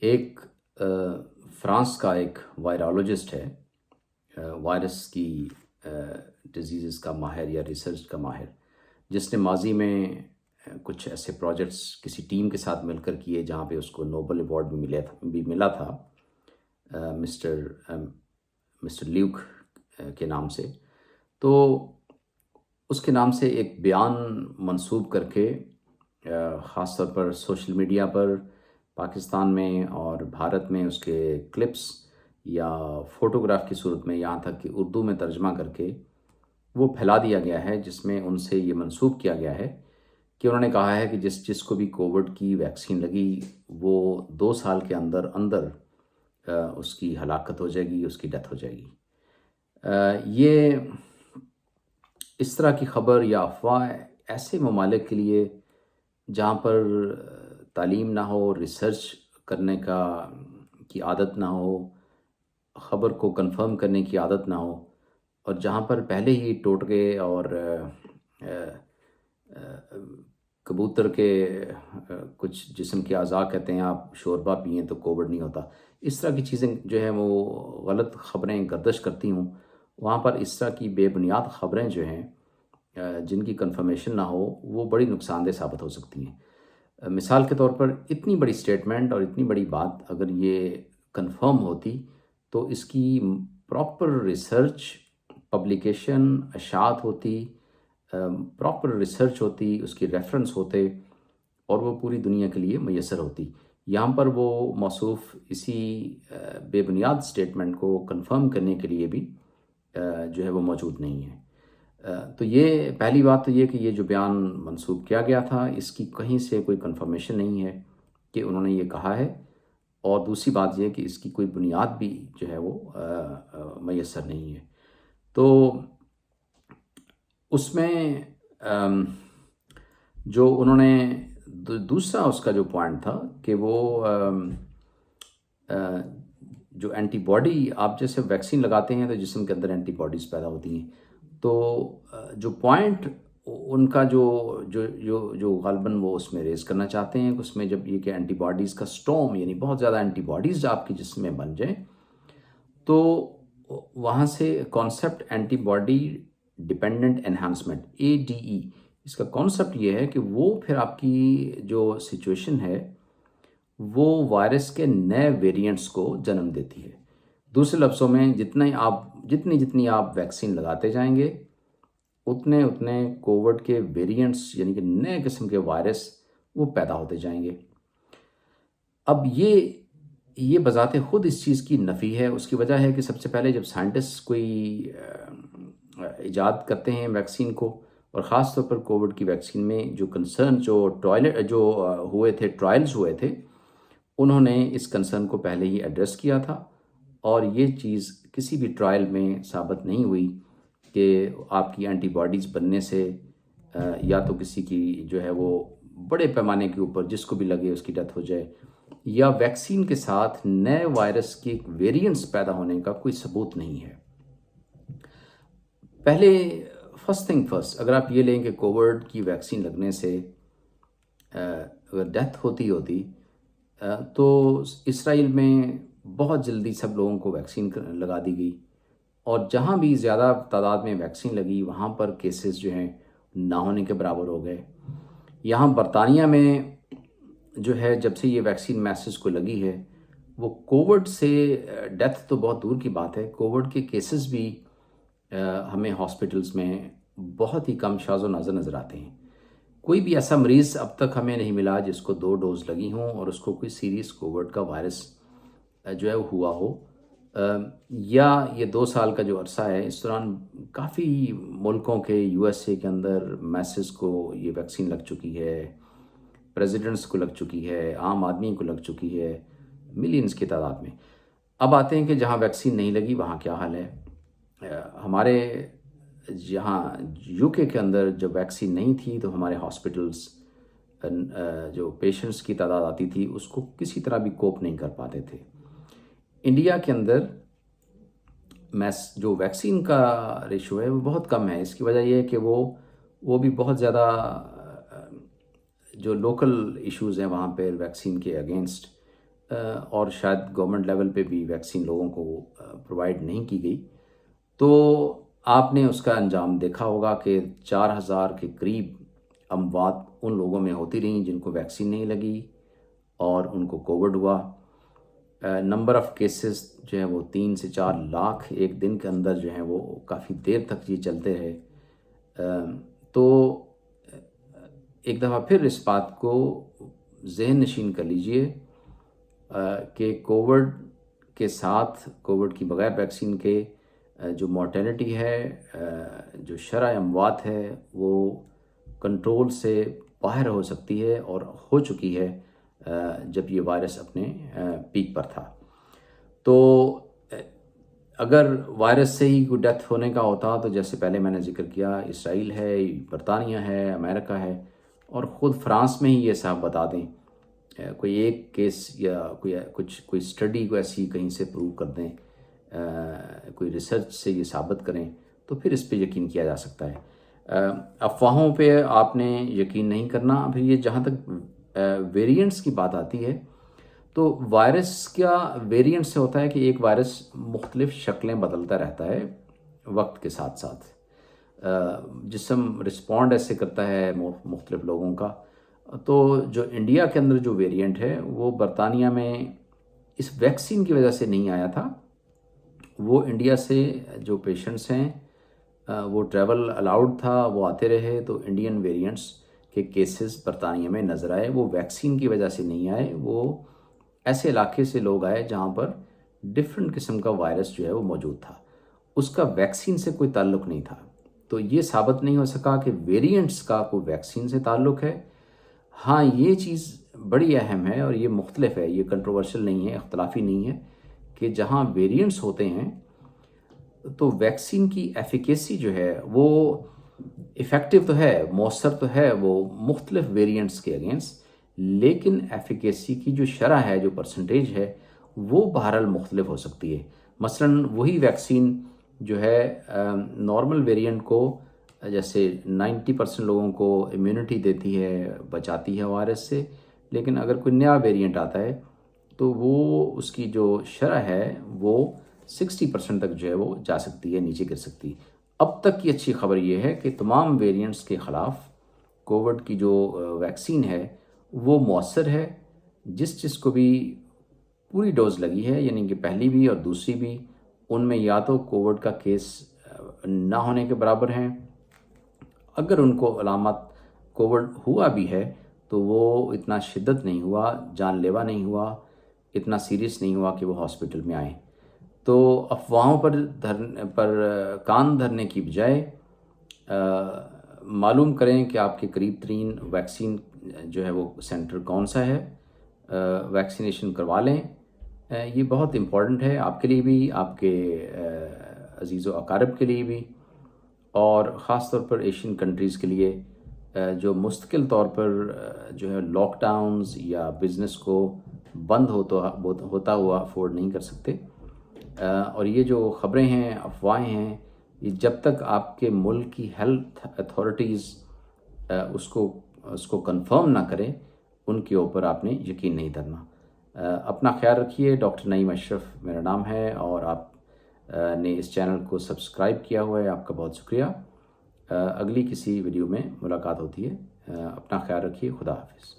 ایک فرانس کا ایک وائرالوجسٹ ہے، وائرس کی ڈیزیزز کا ماہر یا ریسرچ کا ماہر، جس نے ماضی میں کچھ ایسے پروجیکٹس کسی ٹیم کے ساتھ مل کر کیے جہاں پہ اس کو نوبل ایوارڈ بھی ملا تھا، مسٹر لیوک کے نام سے۔ تو اس کے نام سے ایک بیان منسوب کر کے خاص طور پر سوشل میڈیا پر پاکستان میں اور بھارت میں اس کے کلپس یا فوٹوگراف کی صورت میں، یہاں تک کہ اردو میں ترجمہ کر کے وہ پھیلا دیا گیا ہے، جس میں ان سے یہ منسوب کیا گیا ہے کہ انہوں نے کہا ہے کہ جس کو بھی کووڈ کی ویکسین لگی وہ 2 سال کے اندر اس کی ہلاکت ہو جائے گی، اس کی ڈیتھ ہو جائے گی۔ یہ اس طرح کی خبر یا افواہ ایسے ممالک کے لیے جہاں پر تعلیم نہ ہو، ریسرچ کرنے کی عادت نہ ہو، خبر کو کنفرم کرنے کی عادت نہ ہو، اور جہاں پر پہلے ہی ٹوٹکے اور کبوتر کے کچھ جسم کے اعضاء کہتے ہیں آپ شوربہ پئیں تو کووڈ نہیں ہوتا، اس طرح کی چیزیں جو ہیں وہ غلط خبریں گردش کرتی ہوں، وہاں پر اس طرح کی بے بنیاد خبریں جو ہیں جن کی کنفرمیشن نہ ہو وہ بڑی نقصان دہ ثابت ہو سکتی ہیں۔ مثال کے طور پر اتنی بڑی سٹیٹمنٹ اور اتنی بڑی بات اگر یہ کنفرم ہوتی تو اس کی پراپر ریسرچ، پبلیکیشن، اشاعت ہوتی، پراپر ریسرچ ہوتی، اس کی ریفرنس ہوتے اور وہ پوری دنیا کے لیے میسر ہوتی۔ یہاں پر وہ موصوف اسی بے بنیاد سٹیٹمنٹ کو کنفرم کرنے کے لیے بھی جو ہے وہ موجود نہیں ہے۔ تو یہ پہلی بات تو یہ کہ یہ جو بیان منسوب کیا گیا تھا اس کی کہیں سے کوئی کنفرمیشن نہیں ہے کہ انہوں نے یہ کہا ہے، اور دوسری بات یہ کہ اس کی کوئی بنیاد بھی جو ہے وہ میسر نہیں ہے۔ تو اس میں جو انہوں نے دوسرا اس کا جو پوائنٹ تھا کہ وہ جو اینٹی باڈی، آپ جیسے ویکسین لگاتے ہیں تو جسم کے اندر اینٹی باڈیز پیدا ہوتی ہیں، تو جو پوائنٹ ان کا جو غالباً وہ اس میں ریز کرنا چاہتے ہیں اس میں جب یہ کہ اینٹی باڈیز کا سٹورم، یعنی بہت زیادہ اینٹی باڈیز آپ کے جسم میں بن جائیں، تو وہاں سے concept antibody dependent enhancement ADE، اس کا کانسیپٹ یہ ہے کہ وہ پھر آپ کی جو سچویشن ہے وہ وائرس کے نئے ویریئنٹس کو جنم دیتی ہے۔ دوسرے لفظوں میں جتنی آپ ویکسین لگاتے جائیں گے اتنے کووڈ کے ویریئنٹس یعنی کہ نئے قسم کے وائرس وہ پیدا ہوتے جائیں گے۔ اب یہ بذات خود اس چیز کی نفی ہے۔ اس کی وجہ ہے کہ سب سے پہلے جب سائنٹسٹ کوئی ایجاد کرتے ہیں ویکسین کو، اور خاص طور پر کووڈ کی ویکسین میں جو کنسرن جو ٹرائلز ہوئے تھے، انہوں نے اس کنسرن کو پہلے ہی ایڈریس کیا تھا، اور یہ چیز کسی بھی ٹرائل میں ثابت نہیں ہوئی کہ آپ کی اینٹی باڈیز بننے سے یا تو کسی کی جو ہے وہ بڑے پیمانے کے اوپر جس کو بھی لگے اس کی ڈیتھ ہو جائے، یا ویکسین کے ساتھ نئے وائرس کے ویریئنٹس پیدا ہونے کا کوئی ثبوت نہیں ہے۔ پہلے فرسٹ تھنگ فرسٹ، اگر آپ یہ لیں کہ کووڈ کی ویکسین لگنے سے اگر ڈیتھ ہوتی تو اسرائیل میں بہت جلدی سب لوگوں کو ویکسین لگا دی گئی، اور جہاں بھی زیادہ تعداد میں ویکسین لگی وہاں پر کیسز جو ہیں نہ ہونے کے برابر ہو گئے۔ یہاں برطانیہ میں جو ہے جب سے یہ ویکسین میسز کو لگی ہے وہ کووڈ سے ڈیتھ تو بہت دور کی بات ہے، کووڈ کے کیسز بھی ہمیں ہاسپٹلز میں بہت ہی کم شاذ و نادر نظر آتے ہیں۔ کوئی بھی ایسا مریض اب تک ہمیں نہیں ملا جس کو 2 ڈوز لگی ہوں اور اس کو کوئی سیریس کووڈ کا وائرس جو ہے ہوا ہو، یا یہ 2 سال کا جو عرصہ ہے اس دوران کافی ملکوں کے USA کے اندر میسز کو یہ ویکسین لگ چکی ہے، پریزیڈنٹس کو لگ چکی ہے، عام آدمی کو لگ چکی ہے، ملینز کی تعداد میں۔ اب آتے ہیں کہ جہاں ویکسین نہیں لگی وہاں کیا حال ہے۔ ہمارے یہاں UK کے اندر جب ویکسین نہیں تھی تو ہمارے ہاسپٹلز جو پیشنٹس کی تعداد آتی تھی اس کو کسی طرح بھی کوپ نہیں کر پاتے تھے۔ انڈیا کے اندر جو ویکسین کا ریشو ہے وہ بہت کم ہے۔ اس کی وجہ یہ ہے کہ وہ بھی بہت زیادہ جو لوکل ایشوز ہیں وہاں پہ ویکسین کے اگینسٹ اور شاید گورنمنٹ لیول پہ بھی ویکسین لوگوں کو پرووائڈ نہیں کی گئی، تو آپ نے اس کا انجام دیکھا ہوگا کہ 4,000 کے قریب اموات ان لوگوں میں ہوتی رہیں جن کو ویکسین نہیں لگی اور ان کو کووڈ ہوا۔ نمبر آف کیسز جو ہے وہ 3 سے 4 لاکھ ایک دن کے اندر جو ہیں وہ کافی دیر تک یہ چلتے رہے۔ تو ایک دفعہ پھر اس بات کو ذہن نشین کر لیجئے کہ کووڈ کے ساتھ، کووڈ کی بغیر ویکسین کے جو مورٹیلٹی ہے، جو شرح اموات ہے، وہ کنٹرول سے باہر ہو سکتی ہے اور ہو چکی ہے جب یہ وائرس اپنے پیک پر تھا۔ تو اگر وائرس سے ہی کوئی ڈیتھ ہونے کا ہوتا تو جیسے پہلے میں نے ذکر کیا، اسرائیل ہے، برطانیہ ہے، امریکہ ہے، اور خود فرانس میں ہی یہ صاحب بتا دیں، کوئی ایک کیس یا کوئی اسٹڈی کو ایسی کہیں سے پروو کر دیں، کوئی ریسرچ سے یہ ثابت کریں، تو پھر اس پہ یقین کیا جا سکتا ہے۔ افواہوں پہ آپ نے یقین نہیں کرنا۔ پھر یہ جہاں تک ویریئنٹس کی بات آتی ہے، تو وائرس کا ویریئنٹ سے ہوتا ہے کہ ایک وائرس مختلف شکلیں بدلتا رہتا ہے وقت کے ساتھ ساتھ، جسم رسپونڈ ایسے کرتا ہے مختلف لوگوں کا۔ تو جو انڈیا کے اندر جو ویریئنٹ ہے وہ برطانیہ میں اس ویکسین کی وجہ سے نہیں آیا تھا، وہ انڈیا سے جو پیشنٹس ہیں وہ ٹریول الاؤڈ تھا، وہ آتے رہے، تو انڈین ویریئنٹس کے کیسز برطانیہ میں نظر آئے۔ وہ ویکسین کی وجہ سے نہیں آئے، وہ ایسے علاقے سے لوگ آئے جہاں پر ڈفرینٹ قسم کا وائرس جو ہے وہ موجود تھا، اس کا ویکسین سے کوئی تعلق نہیں تھا۔ تو یہ ثابت نہیں ہو سکا کہ ویریئنٹس کا کوئی ویکسین سے تعلق ہے۔ ہاں، یہ چیز بڑی اہم ہے اور یہ مختلف ہے، یہ کنٹروورشل نہیں ہے، اختلافی نہیں ہے، کہ جہاں ویریئنٹس ہوتے ہیں تو ویکسین کی ایفیکیسی جو ہے وہ افیکٹو تو ہے، مؤثر تو ہے وہ مختلف ویریئنٹس کے اگینسٹ، لیکن ایفیکیسی کی جو شرح ہے، جو پرسنٹیج ہے، وہ بہرحال مختلف ہو سکتی ہے۔ مثلاً وہی ویکسین جو ہے نارمل ویریئنٹ کو جیسے 90% لوگوں کو امیونٹی دیتی ہے، بچاتی ہے وائرس سے، لیکن اگر کوئی نیا ویریئنٹ آتا ہے تو وہ اس کی جو شرح ہے وہ 60% تک جو ہے وہ جا سکتی ہے، نیچے گر سکتی ہے۔ اب تک کی اچھی خبر یہ ہے کہ تمام ویریئنٹس کے خلاف کووڈ کی جو ویکسین ہے وہ مؤثر ہے۔ جس کو بھی پوری ڈوز لگی ہے، یعنی کہ پہلی بھی اور دوسری بھی، ان میں یا تو کووڈ کا کیس نہ ہونے کے برابر ہیں، اگر ان کو علامات کووڈ ہوا بھی ہے تو وہ اتنا شدت نہیں ہوا، جان لیوا نہیں ہوا، اتنا سیریس نہیں ہوا کہ وہ ہاسپٹل میں آئیں۔ تو افواہوں پر کان دھرنے کی بجائے معلوم کریں کہ آپ کے قریب ترین ویکسین جو ہے وہ سینٹر کون سا ہے، ویکسینیشن کروا لیں۔ یہ بہت امپورٹنٹ ہے آپ کے لیے بھی، آپ کے عزیز و اقارب کے لیے بھی، اور خاص طور پر ایشین کنٹریز کے لیے جو مستقل طور پر جو ہے لاک ڈاؤنز یا بزنس کو بند ہوتا ہوا افورڈ نہیں کر سکتے۔ اور یہ جو خبریں ہیں، افواہیں ہیں، یہ جب تک آپ کے ملک کی ہیلتھ اتھارٹیز اس کو کنفرم نہ کریں، ان کے اوپر آپ نے یقین نہیں کرنا۔ اپنا خیال رکھیے۔ ڈاکٹر نعیم اشرف میرا نام ہے، اور آپ نے اس چینل کو سبسکرائب کیا ہوا ہے، آپ کا بہت شکریہ۔ اگلی کسی ویڈیو میں ملاقات ہوتی ہے۔ اپنا خیال رکھیے۔ خدا حافظ۔